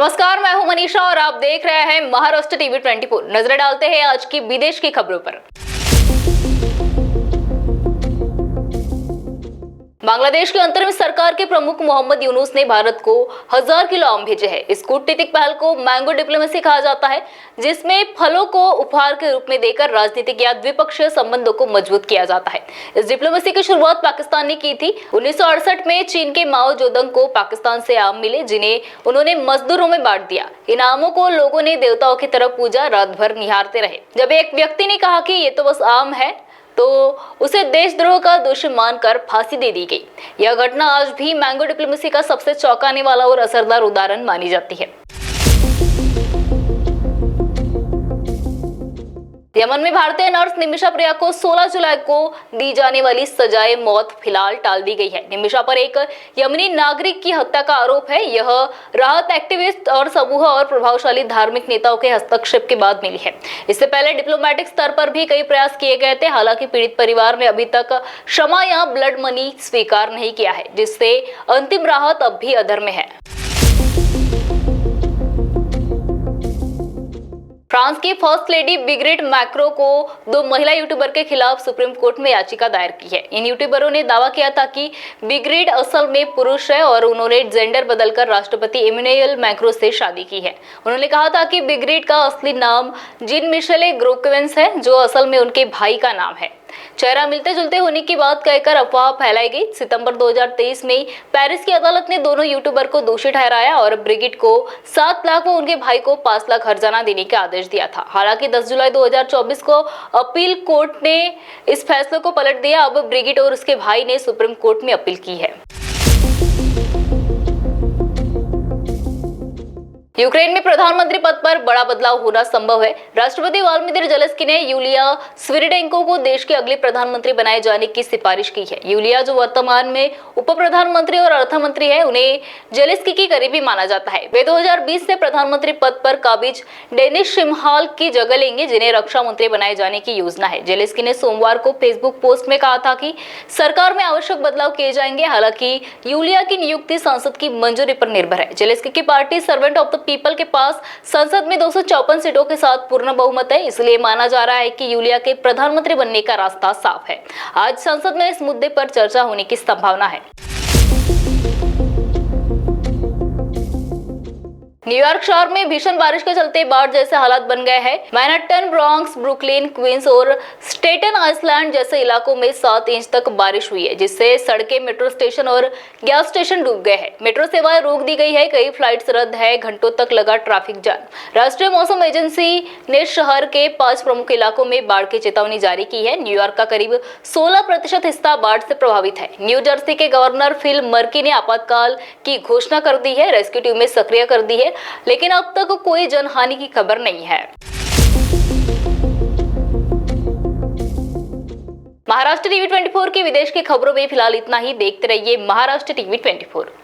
नमस्कार, मैं हूं मनीषा और आप देख रहे हैं महाराष्ट्र टीवी 24। नजर डालते हैं आज की विदेश की खबरों पर। बांग्लादेश के अंतरिम सरकार के प्रमुख मोहम्मद यूनुस ने भारत को 1000 किलो आम भेजे हैं। इस कूटनीतिक पहल को मैंगो डिप्लोमेसी कहा जाता है, जिसमें फलों को उपहार के रूप में देकर राजनीतिक या द्विपक्षीय संबंधों को मजबूत किया जाता है। इस डिप्लोमेसी की शुरुआत पाकिस्तान ने की थी। 1968 में चीन के माओ जोदंग को पाकिस्तान से आम मिले, जिन्हें उन्होंने मजदूरों में बांट दिया। इन आमों को लोगों ने देवताओं की तरह पूजा, रात भर निहारते रहे। जब एक व्यक्ति ने कहा कि ये तो बस आम है, तो उसे देशद्रोह का दोषी मानकर फांसी दे दी गई। यह घटना आज भी मैंगो डिप्लोमेसी का सबसे चौंकाने वाला और असरदार उदाहरण मानी जाती है। यमन में भारतीय नर्स निमिषा प्रिया को 16 जुलाई को दी जाने वाली सजाए मौत फिलहाल टाल दी गई है। निमिषा पर एक यमनी नागरिक की हत्या का आरोप है। यह राहत एक्टिविस्ट और समूह और प्रभावशाली धार्मिक नेताओं के हस्तक्षेप के बाद मिली है। इससे पहले डिप्लोमेटिक स्तर पर भी कई प्रयास किए गए थे। हालांकि पीड़ित परिवार ने अभी तक क्षमा या ब्लड मनी स्वीकार नहीं किया है, जिससे अंतिम राहत अब भी अधर में है। फ्रांस की फर्स्ट लेडी बिग्रिट मैक्रो को 2 महिला यूट्यूबर के खिलाफ सुप्रीम कोर्ट में याचिका दायर की है। इन यूट्यूबरों ने दावा किया था कि बिग्रिट असल में पुरुष है और उन्होंने जेंडर बदलकर राष्ट्रपति इमैनुएल मैक्रो से शादी की है। उन्होंने कहा था कि बिग्रिट का असली नाम जीन मिशेले ग्रोक्वेंस है, जो असल में उनके भाई का नाम है। चेहरा मिलते जुलते होने की बात कहकर अफवाह फैलाई गई। सितंबर 2023 में पेरिस की अदालत ने दोनों यूट्यूबर को दोषी ठहराया और ब्रिगिट को 7 लाख व उनके भाई को 5 लाख हर्जाना देने का आदेश दिया था। हालांकि 10 जुलाई 2024 को अपील कोर्ट ने इस फैसले को पलट दिया। अब ब्रिगिट और उसके भाई ने सुप्रीम कोर्ट में अपील की है। यूक्रेन में प्रधानमंत्री पद पर बड़ा बदलाव होना संभव है। राष्ट्रपति व्लादिमीर ज़ेलेंस्की ने यूलिया स्विरिडेंको को देश के अगले प्रधानमंत्री बनाए जाने की सिफारिश की है। यूलिया, जो वर्तमान में उप प्रधानमंत्री और अर्थमंत्री है, उन्हें ज़ेलेंस्की की करीबी माना जाता है। वे 2020 से प्रधानमंत्री पद पर काबिज डेनिस शिमहाल की जगह लेंगे, जिन्हें रक्षा मंत्री बनाए जाने की योजना है। ज़ेलेंस्की ने सोमवार को फेसबुक पोस्ट में कहा था कि सरकार में आवश्यक बदलाव किए जाएंगे। हालांकि यूलिया की नियुक्ति संसद की मंजूरी पर निर्भर है। ज़ेलेंस्की की party servant of the people के पास संसद में 254 सीटों के साथ पूर्ण बहुमत है, इसलिए माना जा रहा है कि यूलिया के प्रधानमंत्री बनने का रास्ता साफ है। आज संसद में इस मुद्दे पर चर्चा होने की संभावना है। न्यूयॉर्क शहर में भीषण बारिश के चलते बाढ़ जैसे हालात बन गए हैं। मैनहट्टन, ब्रॉन्क्स, ब्रुकलिन, क्वींस और स्टेटन आइलैंड जैसे इलाकों में 7 इंच तक बारिश हुई है, जिससे सड़कें, मेट्रो स्टेशन और गैस स्टेशन डूब गए हैं। मेट्रो सेवाएं रोक दी गई है, कई फ्लाइट्स रद्द है, घंटों तक लगा ट्रैफिक जाम। राष्ट्रीय मौसम एजेंसी ने शहर के 5 प्रमुख इलाकों में बाढ़ की चेतावनी जारी की है। न्यूयॉर्क का करीब 16% हिस्सा बाढ़ से प्रभावित है। न्यू जर्सी के गवर्नर फिल मर्की ने आपातकाल की घोषणा कर दी है, रेस्क्यू टीमें सक्रिय कर दी है, लेकिन अब तक कोई जनहानि की खबर नहीं है। महाराष्ट्र टीवी 24 की विदेश की खबरों में फिलहाल इतना ही। देखते रहिए महाराष्ट्र टीवी 24।